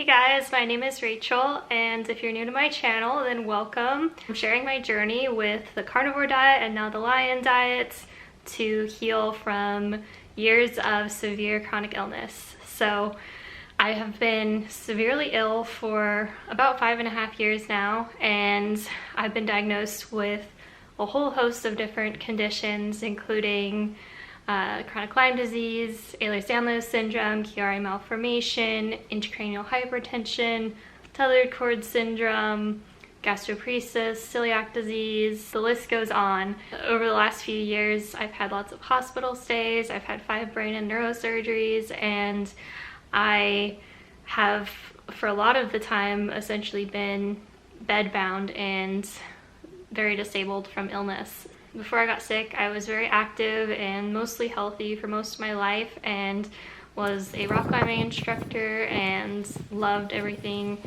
Hey guys, my name is Rachel, and if you're new to my channel, then welcome. I'm sharing my journey with the carnivore diet and now the lion diet to heal from years of severe chronic illness. So I have been severely ill for about 5.5 years now, and I've been diagnosed with a whole host of different conditions, including chronic Lyme disease, Ehlers-Danlos syndrome, Chiari malformation, intracranial hypertension, tethered cord syndrome, gastroparesis, celiac disease, the list goes on. Over the last few years, I've had lots of hospital stays, I've had 5 brain and neurosurgeries, and I have, for a lot of the time, essentially been bedbound and very disabled from illness. Before I got sick, I was very active and mostly healthy for most of my life, and was a rock climbing instructor and loved everything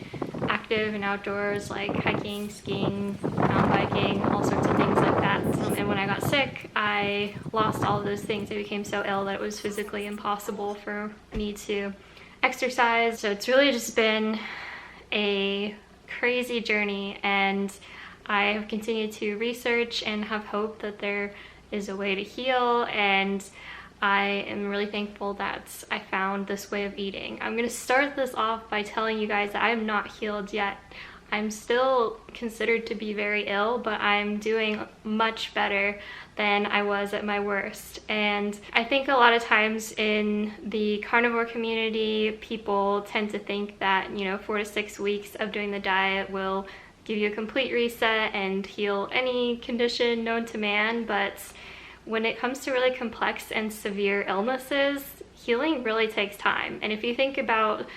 active and outdoors, like hiking, skiing, mountain biking, all sorts of things like that. And when I got sick, I lost all of those things. I became so ill that it was physically impossible for me to exercise. So it's really just been a crazy journey, and I have continued to research and have hope that there is a way to heal, and I am really thankful that I found this way of eating. I'm going to start this off by telling you guys that I am not healed yet. I'm still considered to be very ill, but I'm doing much better than I was at my worst. And I think a lot of times in the carnivore community, people tend to think that, 4 to 6 weeks of doing the diet will give you a complete reset and heal any condition known to man. But when it comes to really complex and severe illnesses, healing really takes time. And if you think about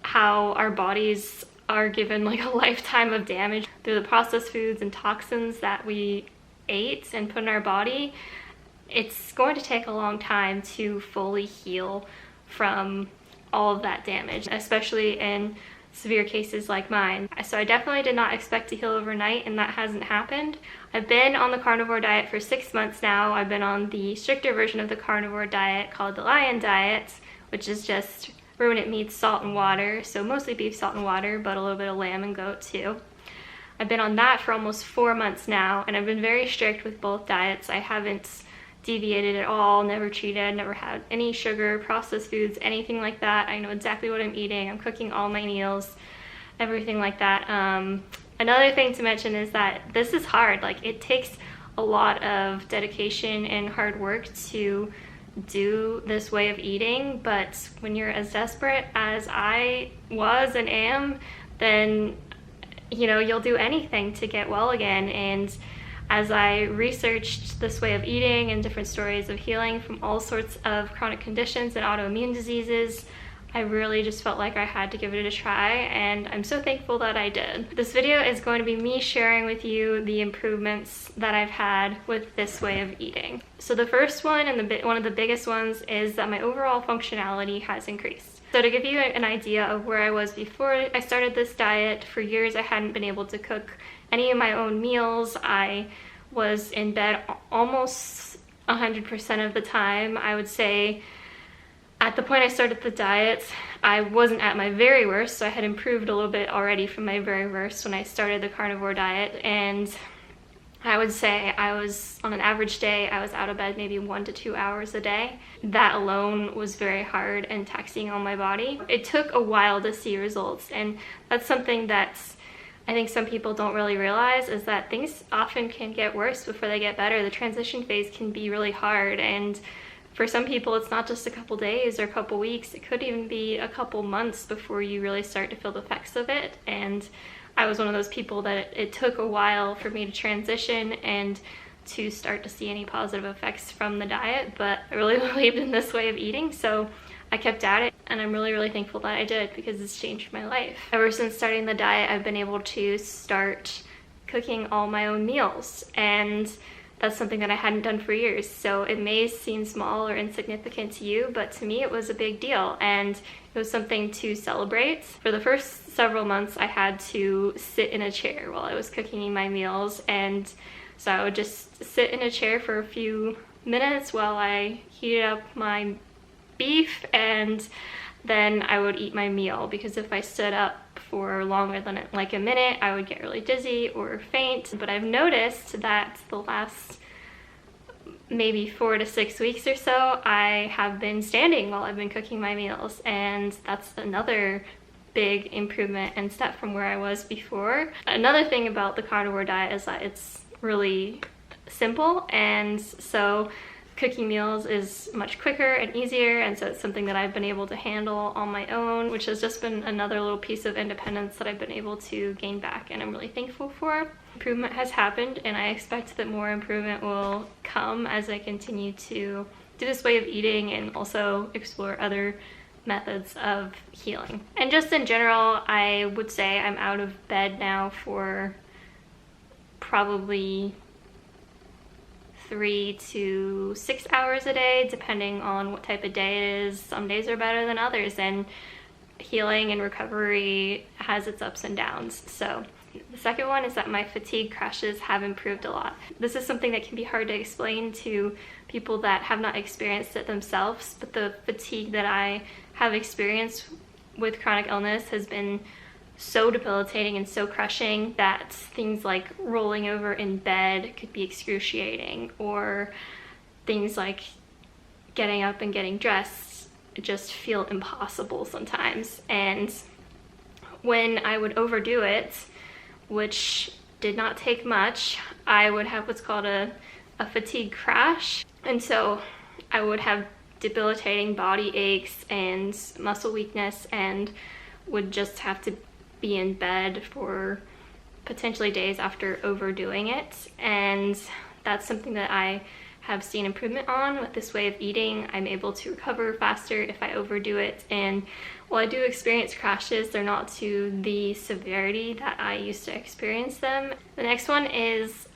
how our bodies are given like a lifetime of damage through the processed foods and toxins that we ate and put in our body, it's going to take a long time to fully heal from all of that damage, especially in severe cases like mine. So I definitely did not expect to heal overnight, and that hasn't happened. I've been on the carnivore diet for 6 months now. I've been on the stricter version of the carnivore diet called the lion diet, which is just ruminant meat, salt, and water. So mostly beef, salt, and water, but a little bit of lamb and goat too. I've been on that for almost 4 months now, and I've been very strict with both diets. I haven't deviated at all, never cheated, never had any sugar, processed foods, anything like that. I know exactly what I'm eating. I'm cooking all my meals, everything like that. Another thing to mention is that this is hard. Like, it takes a lot of dedication and hard work to do this way of eating, but when you're as desperate as I was and am, then you'll do anything to get well again. And as I researched this way of eating and different stories of healing from all sorts of chronic conditions and autoimmune diseases, I really just felt like I had to give it a try, and I'm so thankful that I did. This video is going to be me sharing with you the improvements that I've had with this way of eating. So the first one, and one of the biggest ones, is that my overall functionality has increased. So to give you an idea of where I was before I started this diet, for years I hadn't been able to cook any of my own meals. I was in bed almost 100% of the time. I would say at the point I started the diet, I wasn't at my very worst, so I had improved a little bit already from my very worst when I started the carnivore diet. And I would say I was, on an average day, I was out of bed maybe 1 to 2 hours a day. That alone was very hard and taxing on my body. It took a while to see results, and that's something that's I think some people don't really realize, is that things often can get worse before they get better. The transition phase can be really hard, and for some people it's not just a couple days or a couple weeks, it could even be a couple months before you really start to feel the effects of it. And I was one of those people that it took a while for me to transition and to start to see any positive effects from the diet, but I really believed in this way of eating, so I kept at it, and I'm really, really thankful that I did, because it's changed my life. Ever since starting the diet, I've been able to start cooking all my own meals, and that's something that I hadn't done for years. So it may seem small or insignificant to you, but to me it was a big deal, and it was something to celebrate. For the first several months, I had to sit in a chair while I was cooking my meals, and so I would just sit in a chair for a few minutes while I heated up my beef and then I would eat my meal, because if I stood up for longer than like a minute, I would get really dizzy or faint. But I've noticed that the last maybe 4 to 6 weeks or so, I have been standing while I've been cooking my meals, and that's another big improvement and step from where I was before. Another thing about the carnivore diet is that it's really simple, and so cooking meals is much quicker and easier, and so it's something that I've been able to handle on my own, which has just been another little piece of independence that I've been able to gain back, and I'm really thankful for. Improvement has happened, and I expect that more improvement will come as I continue to do this way of eating and also explore other methods of healing. And just in general, I would say I'm out of bed now for probably 3 to 6 hours a day, depending on what type of day it is. Some days are better than others, and healing and recovery has its ups and downs. So the second one is that my fatigue crashes have improved a lot. This is something that can be hard to explain to people that have not experienced it themselves, but the fatigue that I have experienced with chronic illness has been so debilitating and so crushing that things like rolling over in bed could be excruciating, or things like getting up and getting dressed just feel impossible sometimes. And when I would overdo it, which did not take much, I would have what's called a fatigue crash. And so I would have debilitating body aches and muscle weakness, and would just have to be in bed for potentially days after overdoing it. And that's something that I have seen improvement on with this way of eating. I'm able to recover faster if I overdo it, and while I do experience crashes, they're not to the severity that I used to experience them. The next one is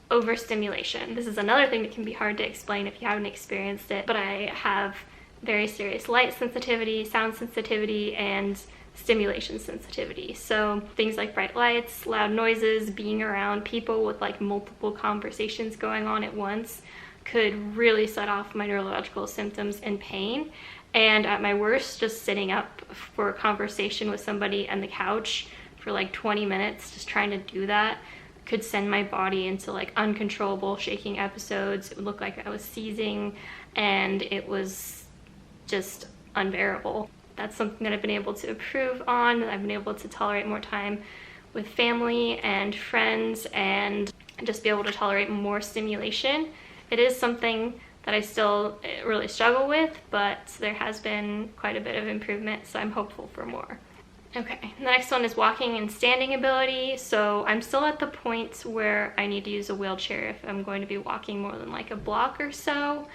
overstimulation. This is another thing that can be hard to explain if you haven't experienced it, but I have very serious light sensitivity, sound sensitivity, and stimulation sensitivity. So things like bright lights, loud noises, being around people with like multiple conversations going on at once could really set off my neurological symptoms and pain. And at my worst, just sitting up for a conversation with somebody on the couch for like 20 minutes, just trying to do that, could send my body into like uncontrollable shaking episodes. It would look like I was seizing, and it was just unbearable. That's something that I've been able to improve on. I've been able to tolerate more time with family and friends, and just be able to tolerate more stimulation. It is something that I still really struggle with, but there has been quite a bit of improvement, so I'm hopeful for more. Okay, the next one is walking and standing ability. So I'm still at the point where I need to use a wheelchair if I'm going to be walking more than like a block or so,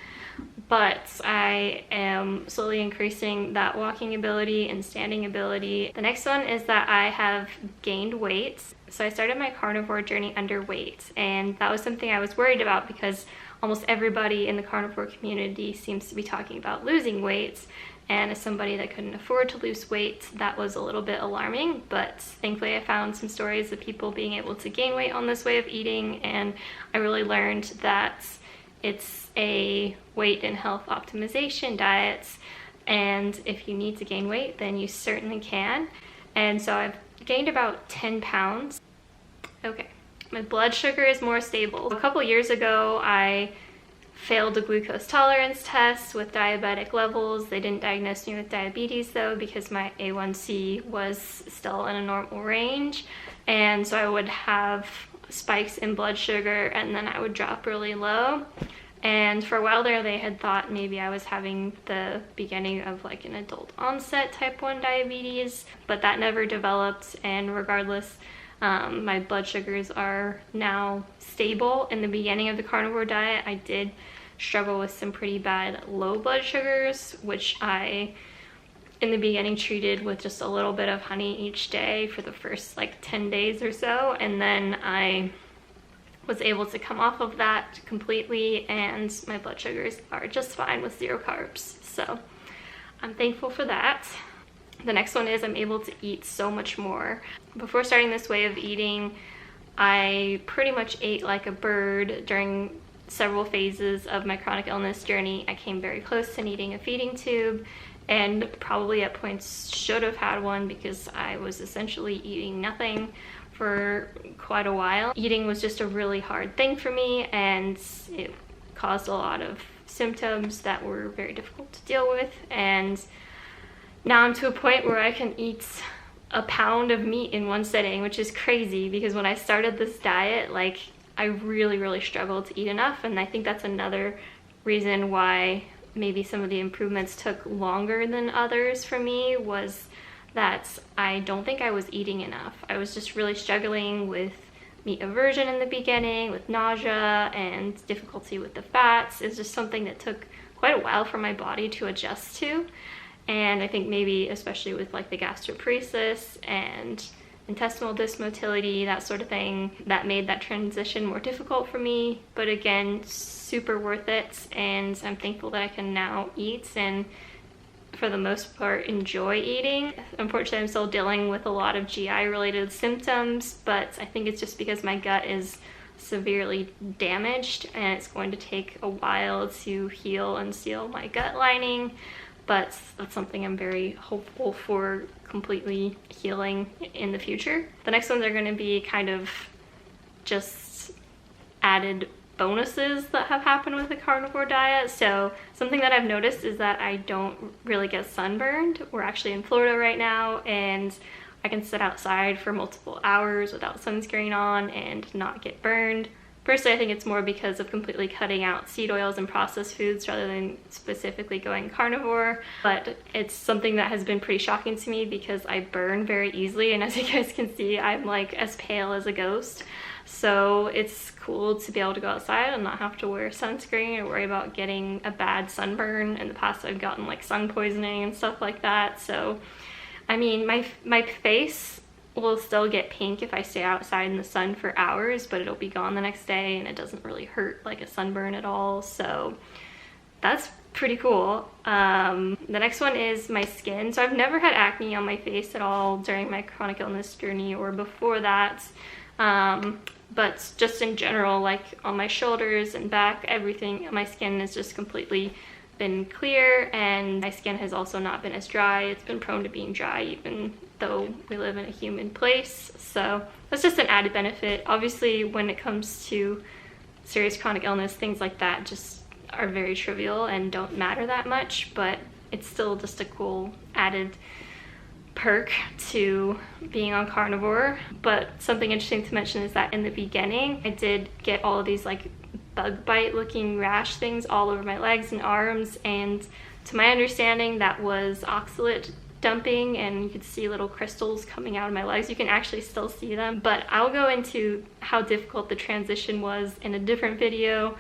but I am slowly increasing that walking ability and standing ability. The next one is that I have gained weight. So I started my carnivore journey underweight, and that was something I was worried about because almost everybody in the carnivore community seems to be talking about losing weight. And as somebody that couldn't afford to lose weight, that was a little bit alarming. But thankfully I found some stories of people being able to gain weight on this way of eating, and I really learned that it's a weight and health optimization diet, and if you need to gain weight, then you certainly can. And so I've gained about 10 pounds. Okay, my blood sugar is more stable. A couple years ago, I failed a glucose tolerance test with diabetic levels. They didn't diagnose me with diabetes though, because my A1C was still in a normal range. And so I would have spikes in blood sugar, and then I would drop really low. And for a while there, they had thought maybe I was having the beginning of like an adult onset type 1 diabetes, but that never developed. And regardless, my blood sugars are now stable. In the beginning of the carnivore diet, I did struggle with some pretty bad low blood sugars, which I in the beginning treated with just a little bit of honey each day for the first like 10 days or so, and then I was able to come off of that completely, and my blood sugars are just fine with 0 carbs. So I'm thankful for that. The next one is I'm able to eat so much more. Before starting this way of eating, I pretty much ate like a bird. During several phases of my chronic illness journey, I came very close to needing a feeding tube, and probably at points should have had one because I was essentially eating nothing for quite a while. Eating was just a really hard thing for me, and it caused a lot of symptoms that were very difficult to deal with. And now I'm to a point where I can eat a pound of meat in one sitting, which is crazy because when I started this diet, like, I really struggled to eat enough, and I think that's another reason why maybe some of the improvements took longer than others for me, was that I don't think I was eating enough. I was just really struggling with meat aversion in the beginning, with nausea and difficulty with the fats. It's just something that took quite a while for my body to adjust to. And I think maybe especially with like the gastroparesis and intestinal dysmotility, that sort of thing, that made that transition more difficult for me. But again, super worth it, and I'm thankful that I can now eat and for the most part enjoy eating. Unfortunately, I'm still dealing with a lot of GI related symptoms, but I think it's just because my gut is severely damaged and it's going to take a while to heal and seal my gut lining. But that's something I'm very hopeful for completely healing in the future. The next ones are going to be kind of just added bonuses that have happened with the carnivore diet. So something that I've noticed is that I don't really get sunburned. We're actually in Florida right now, and I can sit outside for multiple hours without sunscreen on and not get burned. Personally, I think it's more because of completely cutting out seed oils and processed foods rather than specifically going carnivore. But it's something that has been pretty shocking to me because I burn very easily, and as you guys can see, I'm like as pale as a ghost. So it's cool to be able to go outside and not have to wear sunscreen or worry about getting a bad sunburn. In the past, I've gotten like sun poisoning and stuff like that. So, I mean, my face will still get pink if I stay outside in the sun for hours, but it'll be gone the next day and it doesn't really hurt like a sunburn at all. So that's pretty cool. The next one is my skin. So I've never had acne on my face at all during my chronic illness journey or before that. But just in general, like on my shoulders and back, everything, my skin has just completely been clear, and my skin has also not been as dry. It's been prone to being dry even though we live in a humid place. So that's just an added benefit. Obviously, when it comes to serious chronic illness, things like that just are very trivial and don't matter that much, but it's still just a cool added perk to being on carnivore. But something interesting to mention is that in the beginning, I did get all of these like bug bite looking rash things all over my legs and arms, and to my understanding that was oxalate dumping, and you could see little crystals coming out of my legs. You can actually still see them, but I'll go into how difficult the transition was in a different video.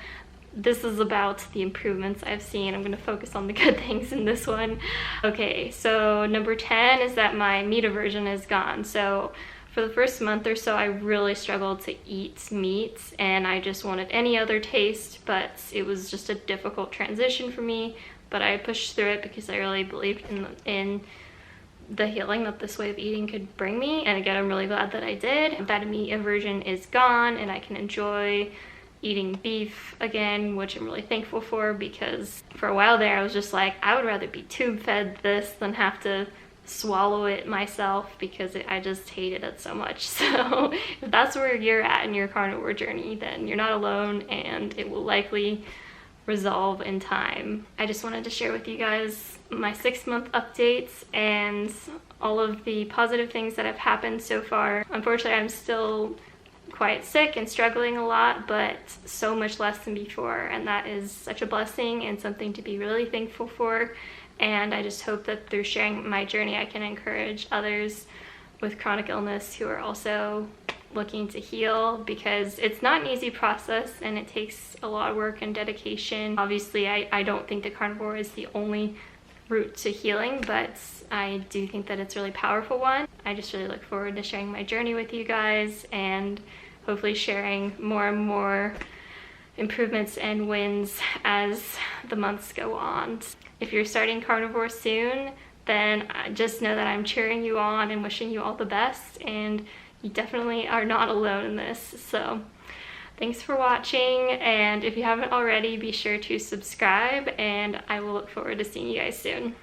This is about the improvements I've seen. I'm going to focus on the good things in this one. Okay, so number 10 is that my meat aversion is gone. So for the first month or so, I really struggled to eat meat, and I just wanted any other taste, but it was just a difficult transition for me. But I pushed through it because I really believed in the healing that this way of eating could bring me. And again, I'm really glad that I did. That meat aversion is gone, and I can enjoy eating beef again, which I'm really thankful for, because for a while there I was just like, I would rather be tube fed this than have to swallow it myself, because I just hated it so much. So if that's where you're at in your carnivore journey, then you're not alone, and it will likely resolve in time. I just wanted to share with you guys my 6-month updates and all of the positive things that have happened so far. Unfortunately, I'm still quite sick and struggling a lot, but so much less than before, and that is such a blessing and something to be really thankful for. And I just hope that through sharing my journey, I can encourage others with chronic illness who are also looking to heal, because it's not an easy process and it takes a lot of work and dedication. Obviously, I don't think the carnivore is the only route to healing, but I do think that it's a really powerful one. I just really look forward to sharing my journey with you guys and hopefully sharing more and more improvements and wins as the months go on. If you're starting carnivore soon, then just know that I'm cheering you on and wishing you all the best, and you definitely are not alone in this. So thanks for watching, and if you haven't already, be sure to subscribe, and I will look forward to seeing you guys soon.